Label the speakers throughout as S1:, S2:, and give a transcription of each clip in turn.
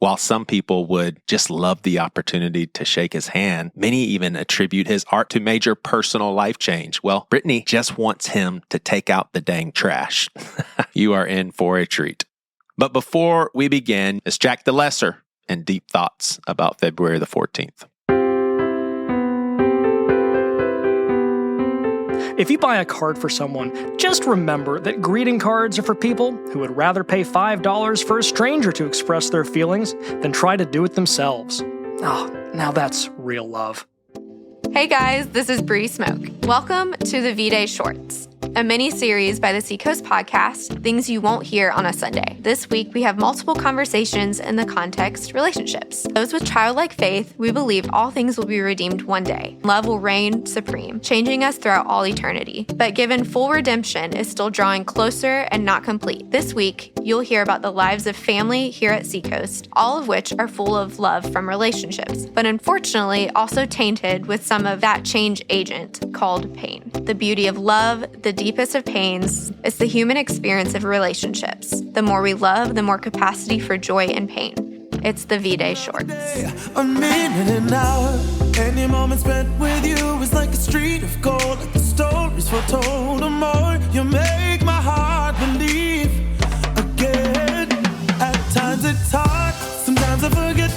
S1: While some people would just love the opportunity to shake his hand, many even attribute his art to major personal life change. Well, Brittany just wants him to take out the dang trash. You are in for a treat. But before we begin, it's Jack the Lesser and deep thoughts about February the 14th.
S2: If you buy a card for someone, just remember that greeting cards are for people who would rather pay $5 for a stranger to express their feelings than try to do it themselves. Oh, now that's real love.
S3: Hey guys, this is Bree Smoke. Welcome to the V-Day Shorts, a mini-series by the Seacoast podcast, Things You Won't Hear on a Sunday. This week, we have multiple conversations in the context relationships. Those with childlike faith, we believe all things will be redeemed one day. Love will reign supreme, changing us throughout all eternity. But given full redemption is still drawing closer and not complete. This week, you'll hear about the lives of family here at Seacoast, all of which are full of love from relationships, but unfortunately also tainted with some of that change agent called pain. The beauty of love, the deepest of pains, is the human experience of relationships. The more we love, the more capacity for joy and pain. It's the V-Day Shorts.
S4: A minute, an hour, any moment spent with you is like a street of gold, like the stories foretold. The more you make my heart believe again. At times it's hard, sometimes I forget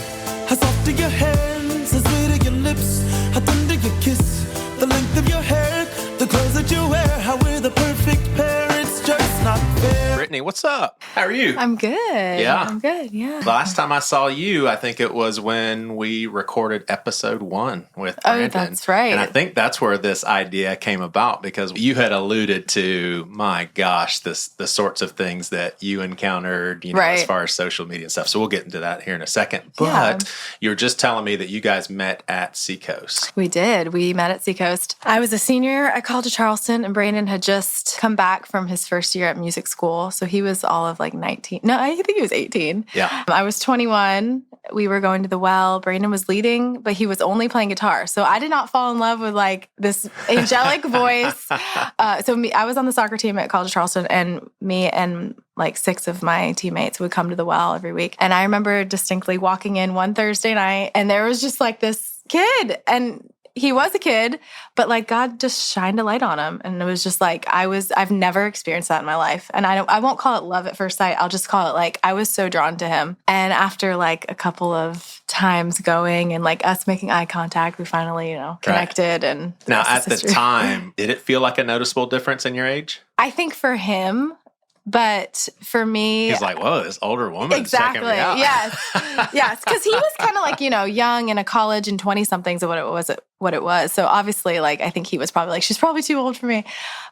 S4: how soft are your hands, how sweet are your lips, how tender your kiss, the length of your hair, the clothes that you wear, how we're the perfect pair, it's just not fair.
S1: Brittany, what's up? How are you?
S3: I'm good.
S1: Yeah?
S3: I'm good, yeah.
S1: Last time I saw you, I think it was when we recorded episode 1 with Brandon.
S3: Oh, that's right.
S1: And I think that's where this idea came about because you had alluded to, my gosh, the sorts of things that you encountered,
S3: right,
S1: as far as social media and stuff. So we'll get into that here in a second. But you were just telling me that you guys met at Seacoast.
S5: We did. We met at Seacoast. I was a senior at College of Charleston, and Brandon had just come back from his first year at music school. So he was all of like 19. No, I think he was 18.
S1: Yeah.
S5: I was 21. We were going to the well. Brandon was leading, but he was only playing guitar. So I did not fall in love with like this angelic voice. I was on the soccer team at College of Charleston, and me and like 6 of my teammates would come to the well every week. And I remember distinctly walking in one Thursday night, and there was just like this kid, and he was a kid, but like God just shined a light on him. And it was just like, I've never experienced that in my life. And I won't call it love at first sight. I'll just call it like, I was so drawn to him. And after like a couple of times going and like us making eye contact, we finally, connected. Right. And
S1: now at the time, did it feel like a noticeable difference in your age?
S5: I think for him, but for me,
S1: he's like, whoa, this older woman.
S5: Exactly.
S1: Checking me out.
S5: Yes. Because he was kind of like, young and a college and 20-somethings of what it was. So obviously, like, I think he was probably like, she's probably too old for me.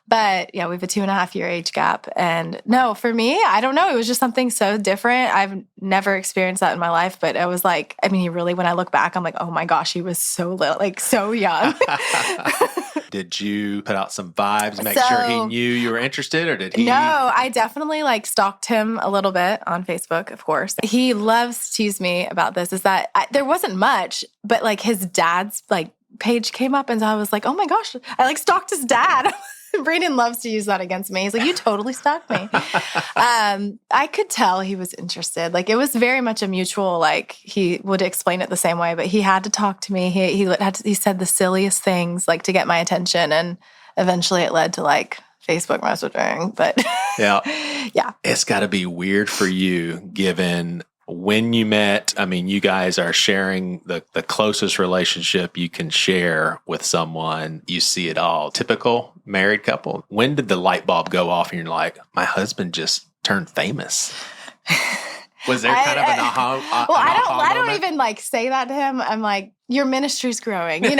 S5: But yeah, we have a 2.5-year age gap. And no, for me, I don't know. It was just something so different. I've never experienced that in my life. But it was like, he really, when I look back, I'm like, oh my gosh, he was so little, like so young.
S1: Did you put out some vibes, make sure he knew you were interested, or did he?
S5: No, I definitely like stalked him a little bit on Facebook, of course. He loves to tease me about this, is that there wasn't much, but like his dad's like page came up, and so I was like, oh my gosh, I like stalked his dad. Brandon loves to use that against me. He's like, you totally stalked me. I could tell he was interested. Like, it was very much a mutual, like, he would explain it the same way, but he had to talk to me. He said the silliest things, like, to get my attention, and eventually it led to, like, Facebook messaging. But
S1: yeah.
S5: It's
S1: got to be weird for you, given when you met. You guys are sharing the closest relationship you can share with someone. You see it all. Typical married couple. When did the light bulb go off and you're like, my husband just turned famous? Was there kind of an aha?
S5: Well, I don't even like say that to him. I'm like, your ministry's growing, And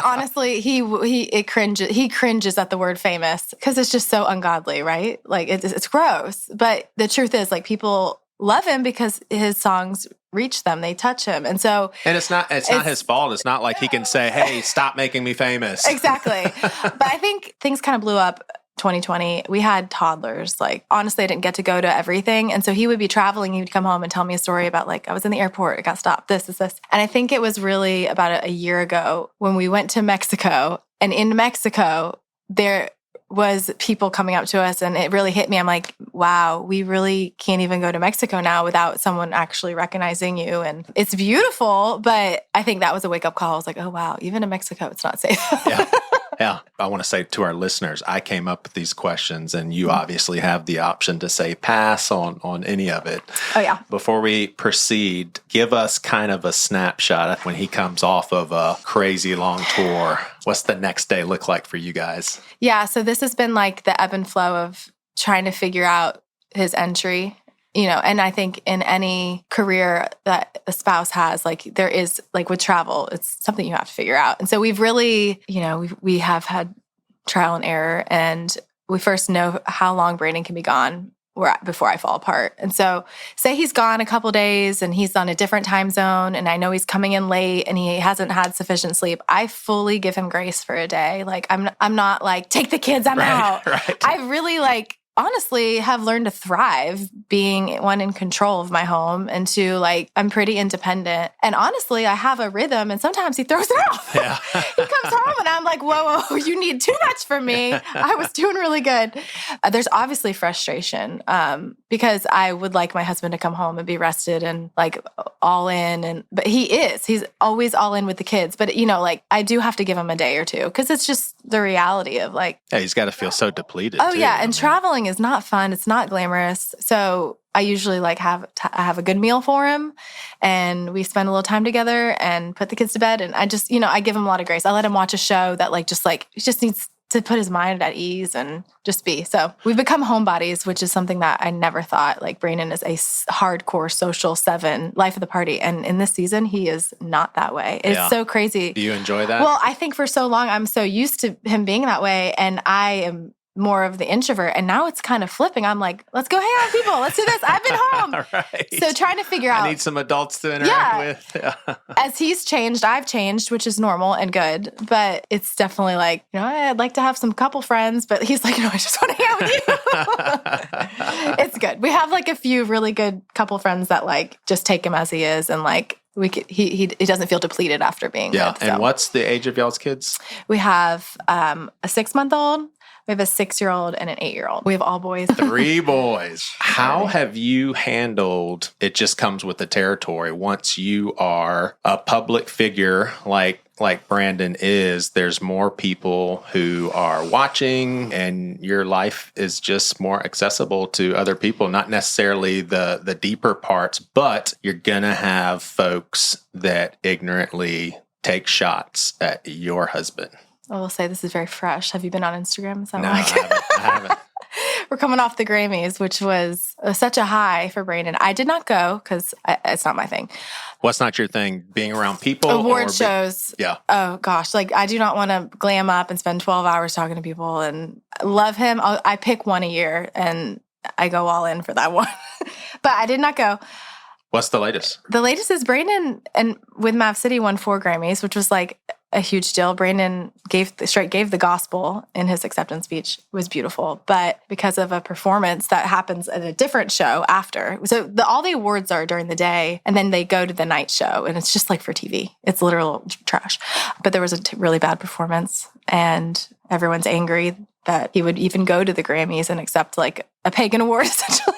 S5: honestly, he cringes at the word famous because it's just so ungodly, right? Like it's gross. But the truth is, like, people love him because his songs reach them, they touch him. And it's not his fault. It's not like he can say, hey, stop making me famous. Exactly. But I think things kind of blew up 2020. We had toddlers. Like, honestly, I didn't get to go to everything. And so he would be traveling. He would come home and tell me a story about, like, I was in the airport, I got stopped, this. And I think it was really about a year ago when we went to Mexico. And in Mexico, there was people coming up to us, and it really hit me. I'm like, wow, we really can't even go to Mexico now without someone actually recognizing you. And it's beautiful, but I think that was a wake-up call. I was like, oh, wow, even in Mexico, it's not safe.
S1: Yeah. Yeah. I want to say to our listeners, I came up with these questions, and you obviously have the option to say pass on any of it.
S5: Oh, yeah.
S1: Before we proceed, give us kind of a snapshot when he comes off of a crazy long tour. What's the next day look like for you guys?
S5: Yeah, so this has been like the ebb and flow of trying to figure out his entry. And I think in any career that a spouse has, like there is, like with travel, it's something you have to figure out. And so we've really, we have had trial and error, and we first know how long Brandon can be gone before I fall apart. And so say he's gone a couple days and he's on a different time zone, and I know he's coming in late and he hasn't had sufficient sleep. I fully give him grace for a day. Like I'm not like, take the kids, I'm out.
S1: Right.
S5: I really honestly have learned to thrive being one in control of my home, and two, I'm pretty independent. And honestly, I have a rhythm, and sometimes he throws it off.
S1: Yeah.
S5: He comes home and I'm like, whoa, you need too much from me. I was doing really good. There's obviously frustration because I would like my husband to come home and be rested and all in. But he's always all in with the kids. But, I do have to give him a day or two because it's just the reality of
S1: yeah, he's got to feel so depleted.
S5: Oh,
S1: too.
S5: yeah. And traveling is not fun. It's not glamorous. So I usually have a good meal for him, and we spend a little time together and put the kids to bed. And I just, I give him a lot of grace. I let him watch a show that he just needs to put his mind at ease and just be. So we've become homebodies, which is something that I never thought. Brandon is a hardcore social 7, life of the party. And in this season, he is not that way. It's so crazy.
S1: Do you enjoy that?
S5: Well, I think for so long, I'm so used to him being that way. And I am more of the introvert. And now it's kind of flipping. I'm like, let's go hang out with people. Let's do this. I've been home.
S1: Right.
S5: So trying to figure out.
S1: I need some adults to interact with.
S5: As he's changed, I've changed, which is normal and good. But it's definitely I'd like to have some couple friends. But he's like, no, I just want to hang out with you. It's good. We have a few really good couple friends that just take him as he is. And he doesn't feel depleted after being with.
S1: And what's the age of y'all's kids?
S5: We have a 6-month-old. We have a 6-year-old and an 8-year-old. We have all boys.
S1: 3 boys. How have you handled, it just comes with the territory, once you are a public figure like Brandon is, there's more people who are watching, and your life is just more accessible to other people, not necessarily the deeper parts, but you're going to have folks that ignorantly take shots at your husband.
S5: I will say this is very fresh. Have you been on Instagram? Is that
S1: No, I haven't.
S5: We're coming off the Grammys, which was such a high for Brandon. I did not go because it's not my thing.
S1: What's not your thing? Being around people?
S5: Award shows.
S1: Yeah.
S5: Oh, gosh. I do not want to glam up and spend 12 hours talking to people, and love him. I pick one a year, and I go all in for that one. But I did not go.
S1: What's the latest?
S5: The latest is Brandon, and with Mav City, won 4 Grammys, which was a huge deal. Brandon gave the gospel in his acceptance speech. It was beautiful. But because of a performance that happens at a different show after. So all the awards are during the day, and then they go to the night show, and it's just for TV. It's literal trash. But there was a really bad performance, and everyone's angry that he would even go to the Grammys and accept a pagan award, essentially.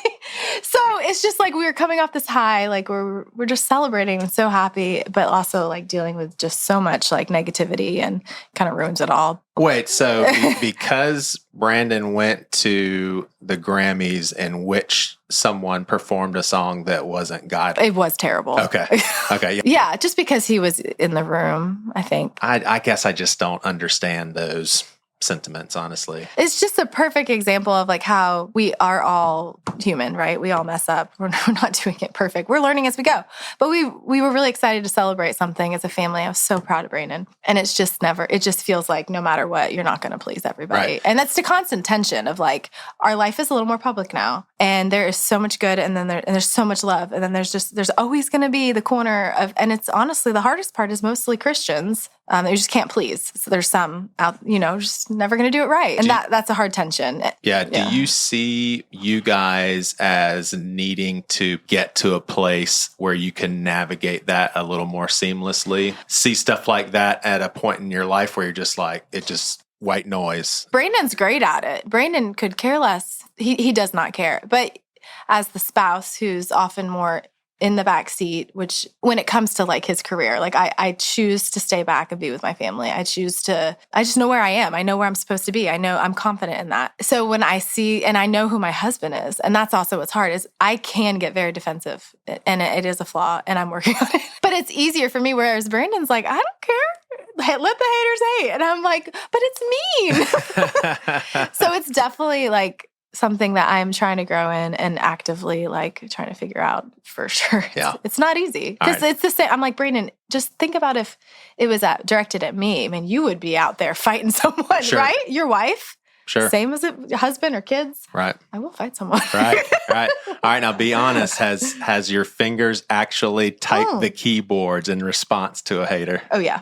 S5: So it's just we were coming off this high, we're just celebrating and so happy, but also dealing with just so much negativity, and kind of ruins it all.
S1: Wait, so because Brandon went to the Grammys in which someone performed a song that wasn't godly?
S5: It was terrible.
S1: Okay. Yeah.
S5: Yeah, just because he was in the room, I think.
S1: I guess I just don't understand those sentiments, honestly.
S5: It's just a perfect example of how we are all human, right? We all mess up. We're not doing it perfect. We're learning as we go. But we were really excited to celebrate something as a family. I was so proud of Brandon. And it just feels no matter what, you're not going to please everybody.
S1: Right.
S5: And that's the constant tension of our life is a little more public now. And there is so much good, and then there's so much love. And then there's always going to be the corner of, and it's honestly, the hardest part is mostly Christians. That you just can't please. So there's some out, just never going to do it right. And that's a hard tension.
S1: Yeah. Do you see you guys as needing to get to a place where you can navigate that a little more seamlessly? See stuff like that at a point in your life where you're just it just white noise.
S5: Brandon's great at it. Brandon could care less. He does not care. But as the spouse who's often more in the back seat, which when it comes to like his career, like I choose to stay back and be with my family. I just know where I am. I know where I'm supposed to be. I know I'm confident in that. So when I see, and I know who my husband is, and that's also what's hard, is I can get very defensive, and it is a flaw, and I'm working on it. But it's easier for me, whereas Brandon's like, I don't care. Let the haters hate. And I'm like, but it's mean. So it's definitely like something that I'm trying to grow in and actively like trying to figure out for sure. It's not easy because it's the same. I'm like, Brandon, just think about if it was directed at me. I mean, you would be out there fighting someone, right? Your wife.
S1: Sure.
S5: Same as your husband or kids.
S1: Right.
S5: I will fight someone.
S1: Right. All right. Now be honest. Has your fingers actually typed the keyboards in response to a hater?
S5: Oh yeah.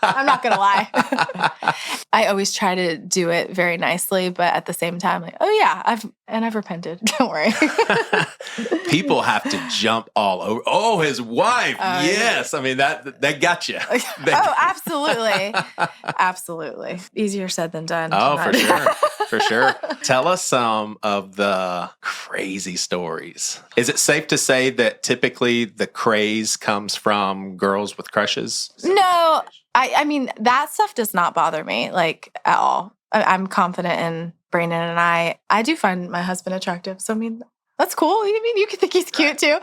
S5: I'm not going to lie. I always try to do it very nicely, but at the same time, like, oh yeah, I've repented. Don't worry.
S1: People have to jump all over. Oh, his wife. Yes. I mean, that got you.
S5: Oh, absolutely. Absolutely. Easier said than done.
S1: Oh, for sure. For sure. Tell us some of the crazy stories. Is it safe to say that typically the craze comes from girls with crushes?
S5: No, I mean, that stuff does not bother me, like, at all. I'm confident in Brandon, and I do find my husband attractive. So, I mean, that's cool. I mean, you can think he's cute too.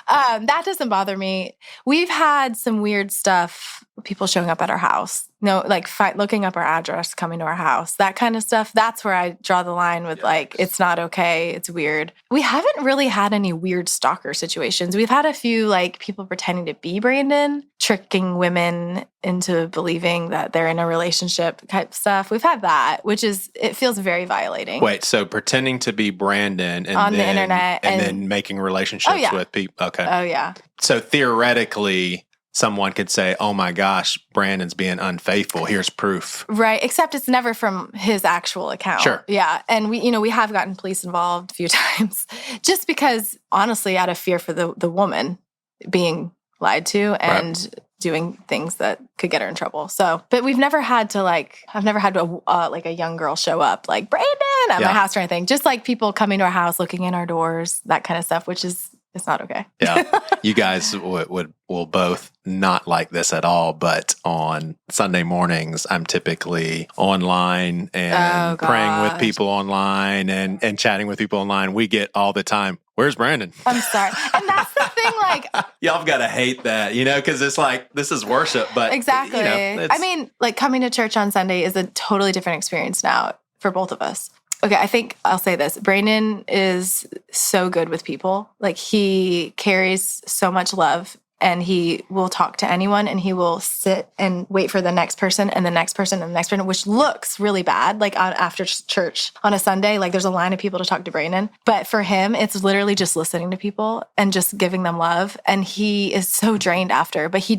S5: That doesn't bother me. We've had some weird stuff, people showing up at our house. Like looking up our address, coming to our house, that kind of stuff. That's where I draw the line with like, it's not okay. It's weird. We haven't really had any weird stalker situations. We've had a few like people pretending to be Brandon, tricking women into believing that they're in a relationship type stuff. We've had that, it feels very violating.
S1: Wait, so pretending to be Brandon
S5: on the internet
S1: and then making relationships with people. Okay.
S5: Oh yeah.
S1: So theoretically, someone could say, oh my gosh, Brandon's being unfaithful. Here's proof.
S5: Right. Except it's never from his actual account.
S1: Sure.
S5: Yeah. And we have gotten police involved a few times just because, honestly, out of fear for the woman being lied to and doing things that could get her in trouble. So, but we've never had to I've never had to, like a young girl show up like Brandon at my house or anything. Just like people coming to our house, looking in our doors, that kind of stuff, which is, it's not okay.
S1: Yeah. You guys will both not like this at all, but on Sunday mornings, I'm typically online and praying with people online and chatting with people online. We get all the time, where's Brandon?
S5: I'm sorry. And that's the thing, like...
S1: Y'all got to hate that, because it's like, this is worship, but...
S5: Exactly. I mean, like coming to church on Sunday is a totally different experience now for both of us. Okay, I think I'll say this. Brandon is so good with people. Like, he carries so much love, and he will talk to anyone, and he will sit and wait for the next person and the next person and the next person, which looks really bad, like after church on a Sunday. Like, there's a line of people to talk to Brandon. But for him, it's literally just listening to people and just giving them love. And he is so drained after, but he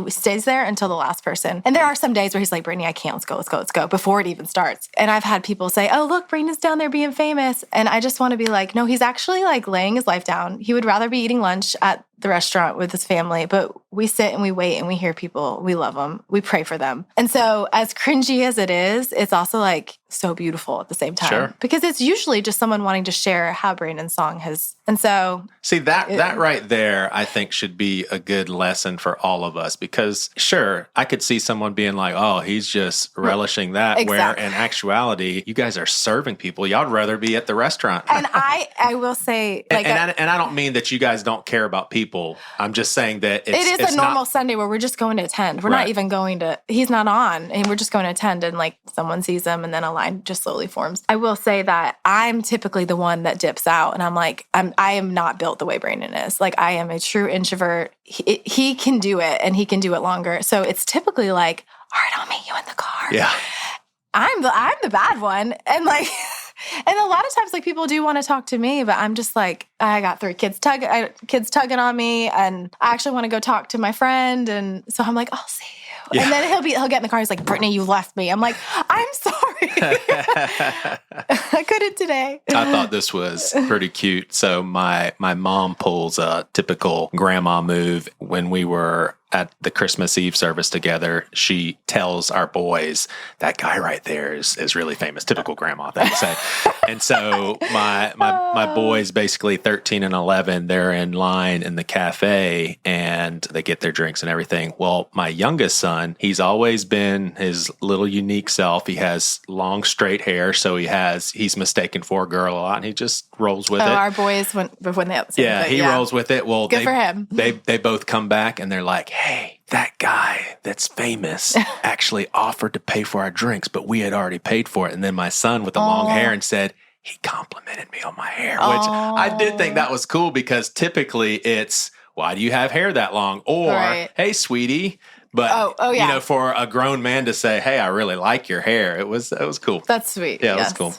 S5: stays there until the last person. And there are some days where he's like, Brittany, I can't, let's go, before it even starts. And I've had people say, oh, look, Brandon's down there being famous. And I just want to be like, no, he's actually like laying his life down. He would rather be eating lunch at the restaurant with his family, but we sit and we wait and we hear people. We love them. We pray for them. And so as cringy as it is, it's also like so beautiful at the same time.
S1: Sure.
S5: Because it's usually just someone wanting to share how Brandon's song has. And so...
S1: See, that right there, I think should be a good lesson for all of us, because sure, I could see someone being like, oh, he's just relishing that,
S5: exactly.
S1: Where in actuality, you guys are serving people. Y'all would rather be at the restaurant.
S5: And I will say... like,
S1: and I don't mean that you guys don't care about people. I'm just saying that
S5: it's a normal Sunday where we're just going to attend. We're not even going to... He's not on, and we're just going to attend, and like someone sees him, and then a line just slowly forms. I will say that I'm typically the one that dips out, and I'm like, I am not built the way Brandon is. Like, I am a true introvert. He can do it, and he can do it longer. So it's typically like, all right, I'll meet you in the car.
S1: Yeah.
S5: I'm the bad one. And like, and a lot of times like people do want to talk to me, but I'm just like, I got 3 kids tugging on me, and I actually want to go talk to my friend. And so I'm like, I'll see you. Yeah. And then he'll get in the car. He's like, Brittany, you left me. I'm like, I'm sorry. I couldn't today.
S1: I thought this was pretty cute. So my mom pulls a typical grandma move when we were at the Christmas Eve service together, she tells our boys, that guy right there is really famous. Typical grandma thing to say. And so my boys, basically 13 and 11, they're in line in the cafe and they get their drinks and everything. Well, my youngest son, he's always been his little unique self. He has long, straight hair. So he's mistaken for a girl a lot, and he just rolls with it.
S5: Our boys, when they have the same thing,
S1: he rolls with it. Well,
S5: good for him.
S1: They both come back and they're like, hey, that guy that's famous actually offered to pay for our drinks, but we had already paid for it. And then my son with the long hair and said, he complimented me on my hair, which I did think that was cool, because typically it's, why do you have hair that long? Or, hey, sweetie. But, for a grown man to say, hey, I really like your hair, it was cool.
S5: That's sweet.
S1: Yeah, it was cool.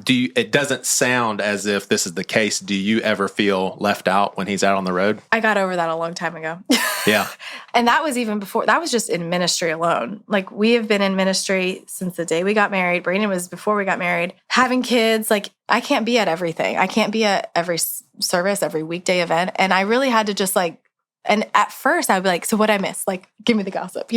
S1: It doesn't sound as if this is the case. Do you ever feel left out when he's out on the road?
S5: I got over that a long time ago.
S1: Yeah.
S5: And that was even before, that was just in ministry alone. Like, we have been in ministry since the day we got married. Brandon was before we got married. Having kids, like, I can't be at everything. I can't be at every service, every weekday event. And I really had to just and at first I'd be like, so what'd I miss? Like, give me the gossip,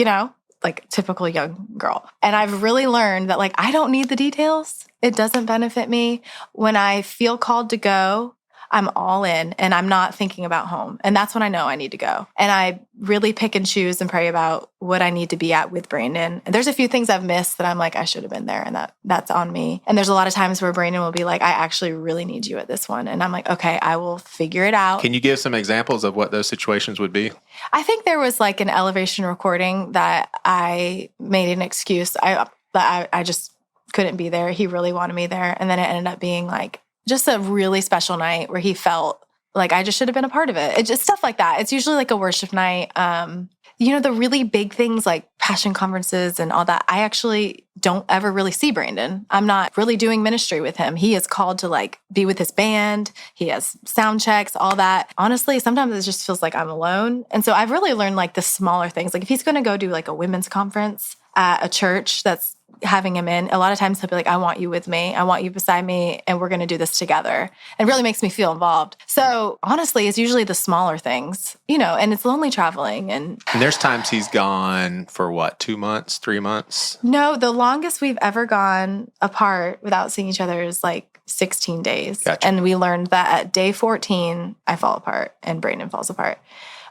S5: like typical young girl. And I've really learned that, like, I don't need the details. It doesn't benefit me. When I feel called to go, I'm all in and I'm not thinking about home. And that's when I know I need to go. And I really pick and choose and pray about what I need to be at with Brandon. And there's a few things I've missed that I'm like, I should have been there, and that's on me. And there's a lot of times where Brandon will be like, I actually really need you at this one. And I'm like, okay, I will figure it out.
S1: Can you give some examples of what those situations would be?
S5: I think there was like an elevation recording that I made an excuse. I just couldn't be there. He really wanted me there. And then it ended up being like just a really special night where he felt like I just should have been a part of it. It's just stuff like that. It's usually like a worship night. The really big things like passion conferences and all that, I actually don't ever really see Brandon. I'm not really doing ministry with him. He is called to like be with his band. He has sound checks, all that. Honestly, sometimes it just feels like I'm alone. And so I've really learned like the smaller things. Like if he's going to go do like a women's conference at a church that's having him in, a lot of times he'll be like, I want you with me. I want you beside me, and we're going to do this together. And it really makes me feel involved. So honestly, it's usually the smaller things, and it's lonely traveling. And
S1: there's times he's gone for what, 2 months, 3 months?
S5: No, the longest we've ever gone apart without seeing each other is like 16 days.
S1: Gotcha.
S5: And we learned that at day 14, I fall apart and Brandon falls apart.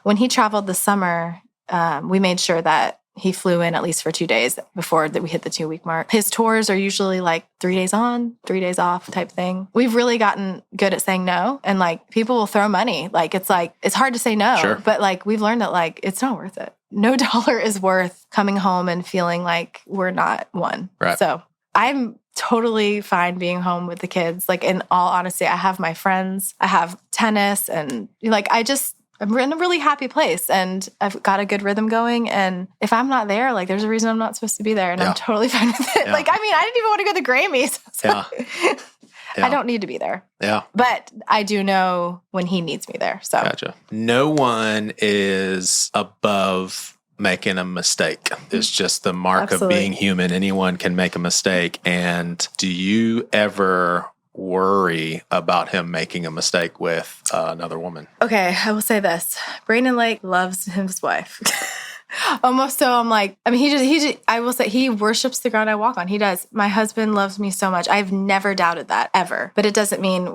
S5: When he traveled this summer, we made sure that he flew in at least for 2 days before that we hit the 2-week mark. His tours are usually like 3 days on, 3 days off type thing. We've really gotten good at saying no. And like people will throw money. Like it's hard to say no.
S1: Sure.
S5: But like we've learned that like it's not worth it. No dollar is worth coming home and feeling like we're not one.
S1: Right.
S5: So I'm totally fine being home with the kids. Like in all honesty, I have my friends, I have tennis, and like I'm in a really happy place and I've got a good rhythm going. And if I'm not there, like there's a reason I'm not supposed to be there, and I'm totally fine with it. Yeah. Like, I mean, I didn't even want to go to the Grammys. So I don't need to be there. Yeah. But I do know when he needs me there. So
S1: Gotcha. No one is above making a mistake. It's just the mark of being human. Anyone can make a mistake. And do you ever worry about him making a mistake with another woman?
S5: Okay, I will say this. Brandon Lake loves his wife. Almost so I'm like, I mean, I will say he worships the ground I walk on. He does. My husband loves me so much. I've never doubted that, ever. But it doesn't mean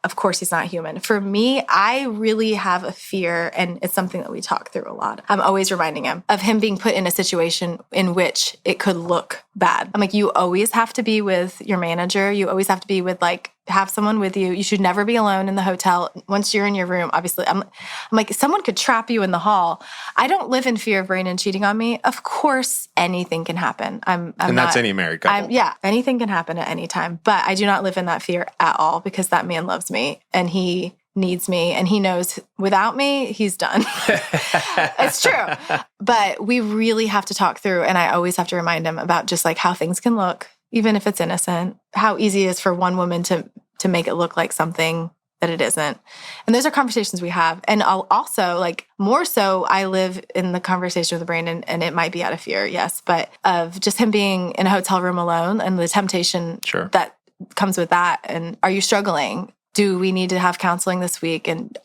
S5: of course he's not human. For me, I really have a fear, and it's something that we talk through a lot. I'm always reminding him of him being put in a situation in which it could look bad. I'm like, you always have to be with your manager. You always have to be with have someone with you. You should never be alone in the hotel. Once you're in your room, obviously, I'm like, someone could trap you in the hall. I don't live in fear of Brandon cheating on me. Of course, anything can happen. And
S1: that's any married couple.
S5: Anything can happen at any time. But I do not live in that fear at all, because that man loves me and he needs me, and he knows without me, he's done. It's true. But we really have to talk through, and I always have to remind him about just like how things can look, even if it's innocent, how easy it is for one woman to make it look like something that it isn't. And those are conversations we have. And I'll also, like, more so, I live in the conversation with Brandon, and it might be out of fear, yes, but of just him being in a hotel room alone and the temptation that comes with that. And are you struggling do we need to have counseling this week? And,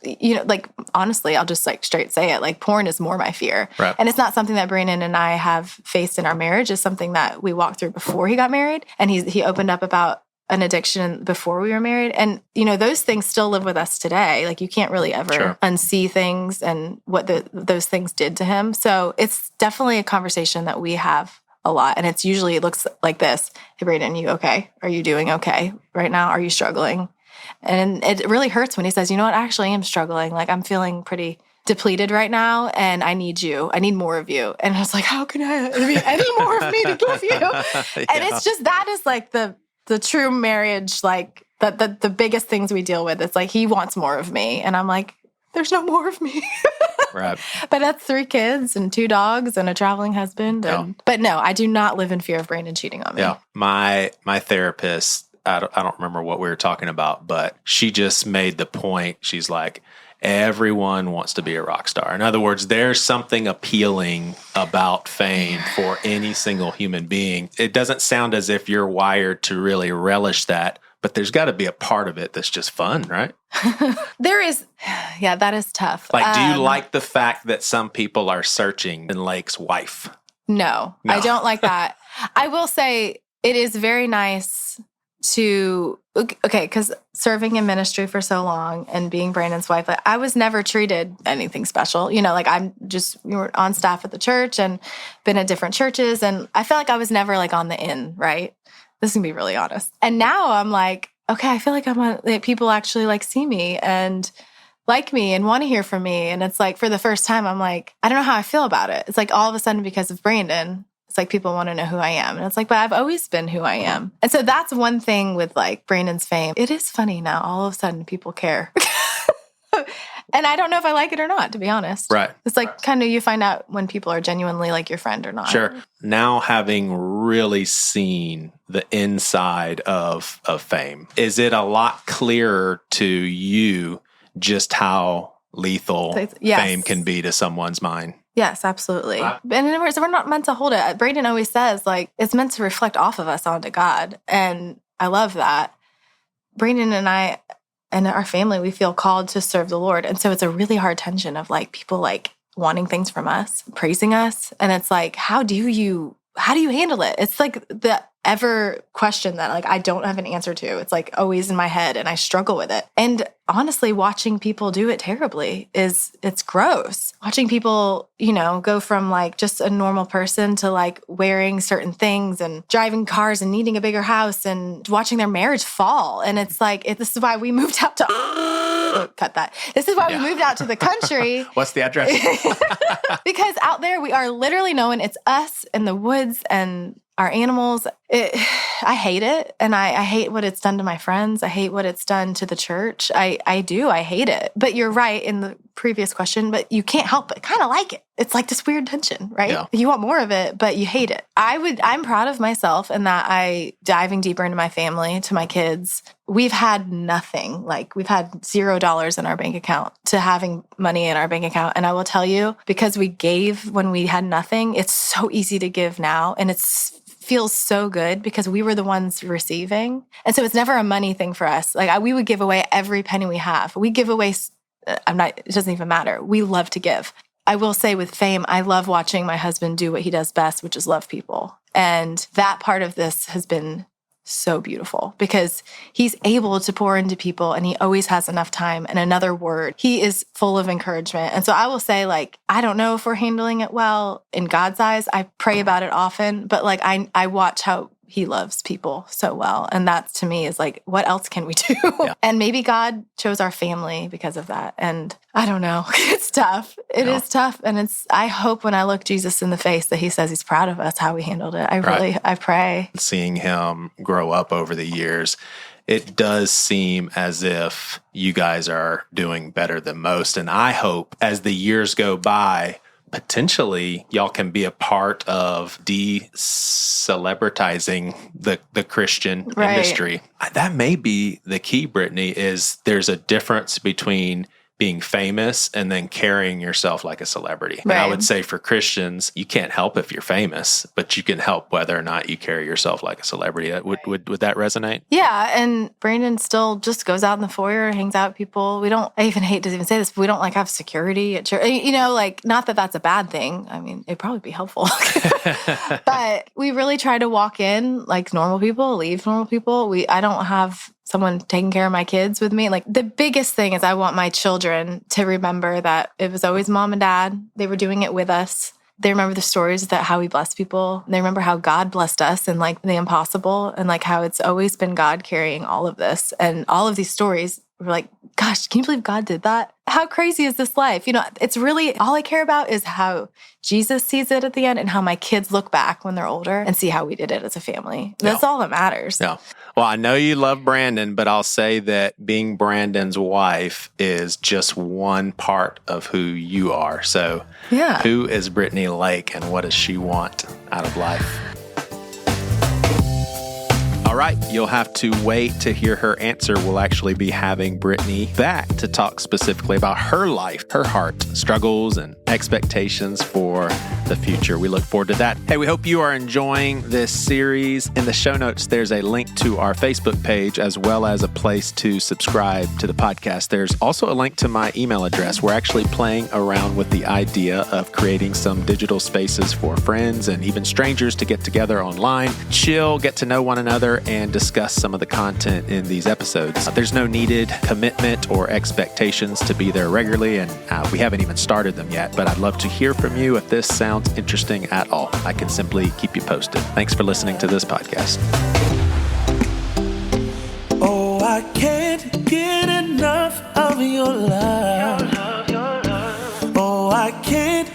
S5: like, honestly, I'll just like straight say it. Like, porn is more my fear.
S1: Right.
S5: And it's not something that Brandon and I have faced in our marriage. It's something that we walked through before he got married. And he opened up about an addiction before we were married. And, those things still live with us today. Like, you can't really ever unsee things and what those things did to him. So it's definitely a conversation that we have a lot. And it looks like this. Hey, Brandon, you okay? Are you doing okay right now? Are you struggling? And it really hurts when he says, you know what, I actually am struggling. Like, I'm feeling pretty depleted right now, and I need you. I need more of you. And I was like, how can I be any more of me to give you? And it's just, that is like the true marriage, like the biggest things we deal with. It's like, he wants more of me. And I'm like, there's no more of me.
S1: Right.
S5: But that's 3 kids and 2 dogs and a traveling husband. But no, I do not live in fear of Brandon cheating on me.
S1: Yeah. My therapist, I don't remember what we were talking about, but she just made the point. She's like, everyone wants to be a rock star. In other words, there's something appealing about fame for any single human being. It doesn't sound as if you're wired to really relish that, but there's got to be a part of it that's just fun, right?
S5: There is. Yeah, that is tough.
S1: Like, do you like the fact that some people are searching in Lake's wife?
S5: No, I don't like that. I will say it is very nice to, because serving in ministry for so long and being Brandon's wife, like, I was never treated anything special. Like, we were on staff at the church and been at different churches. And I felt like I was never like on the in, right? This is gonna be really honest. And now I'm like, okay, I feel like people actually like see me and like me and want to hear from me. And it's like, for the first time, I'm like, I don't know how I feel about it. It's like, all of a sudden, because of Brandon, it's like people want to know who I am. And it's like, but I've always been who I am. And so that's one thing with like Brandon's fame. It is funny now. All of a sudden people care. And I don't know if I like it or not, to be honest.
S1: Right.
S5: It's like kind of, you find out when people are genuinely like your friend or not.
S1: Sure. Now, having really seen the inside of fame, is it a lot clearer to you just how lethal fame can be to someone's mind?
S5: Yes, absolutely. And in other words, we're not meant to hold it. Brandon always says, like, it's meant to reflect off of us onto God. And I love that. Brandon and I and our family, we feel called to serve the Lord. And so it's a really hard tension of like people like wanting things from us, praising us. And it's like, how do you handle it? It's like the ever question that like I don't have an answer to. It's like always in my head and I struggle with it. And honestly, watching people do it terribly it's gross. Watching people, go from like just a normal person to like wearing certain things and driving cars and needing a bigger house and watching their marriage fall. And it's like, this is why we moved out to cut that. This is why we moved out to the country.
S1: What's the address?
S5: Because out there we are literally known. It's us in the woods and our animals. I hate it. And I hate what it's done to my friends. I hate what it's done to the church. I do. I hate it. But you're right in the previous question, but you can't help but kind of like it. It's like this weird tension, right? Yeah. You want more of it, but you hate it. I'm proud of myself in that diving deeper into my family, to my kids. We've had nothing. Like, we've had $0 in our bank account to having money in our bank account. And I will tell you, because we gave when we had nothing, it's so easy to give now. And feels so good because we were the ones receiving. And so it's never a money thing for us. Like, we would give away every penny we have. We give away, it doesn't even matter. We love to give. I will say with fame, I love watching my husband do what he does best, which is love people. And that part of this has been so beautiful because he's able to pour into people and he always has enough time. And another word, he is full of encouragement. And so I will say, like, I don't know if we're handling it well in God's eyes. I pray about it often, but like I watch how he loves people so well. And that to me is like, what else can we do? Yeah. And maybe God chose our family because of that. And I don't know. It's tough. It is tough. And I hope when I look Jesus in the face that he says he's proud of us, how we handled it. I pray.
S1: Seeing him grow up over the years, it does seem as if you guys are doing better than most. And I hope as the years go by, potentially y'all can be a part of de-celebritizing the Christian industry. That may be the key, Brittany, is there's a difference between being famous and then carrying yourself like a celebrity. And I would say for Christians, you can't help if you're famous, but you can help whether or not you carry yourself like a celebrity. Would that resonate?
S5: Yeah, and Brandon still just goes out in the foyer, hangs out with people. I even hate to even say this, but we don't like have security at church. You know, like, not that that's a bad thing. I mean, it'd probably be helpful. But we really try to walk in like normal people, leave normal people. I don't have someone taking care of my kids with me. Like, the biggest thing is I want my children to remember that it was always mom and dad. They were doing it with us. They remember the stories that how we bless people. They remember how God blessed us and like the impossible, and like how it's always been God carrying all of this. And all of these stories were like, gosh, can you believe God did that? How crazy is this life? You know, it's really, all I care about is how Jesus sees it at the end and how my kids look back when they're older and see how we did it as a family. That's all that matters.
S1: Yeah. Well, I know you love Brandon, but I'll say that being Brandon's wife is just one part of who you are. So who is Brittany Lake and what does she want out of life? All right, you'll have to wait to hear her answer. We'll actually be having Brittany back to talk specifically about her life, her heart, struggles, and expectations for the future. We look forward to that. Hey, we hope you are enjoying this series. In the show notes, there's a link to our Facebook page as well as a place to subscribe to the podcast. There's also a link to my email address. We're actually playing around with the idea of creating some digital spaces for friends and even strangers to get together online, chill, get to know one another, and discuss some of the content in these episodes. There's no needed commitment or expectations to be there regularly, and we haven't even started them yet, but I'd love to hear from you if this sounds interesting at all. I can simply keep you posted. Thanks for listening to this podcast.
S4: Oh, I can't get enough of your love. Oh, I can't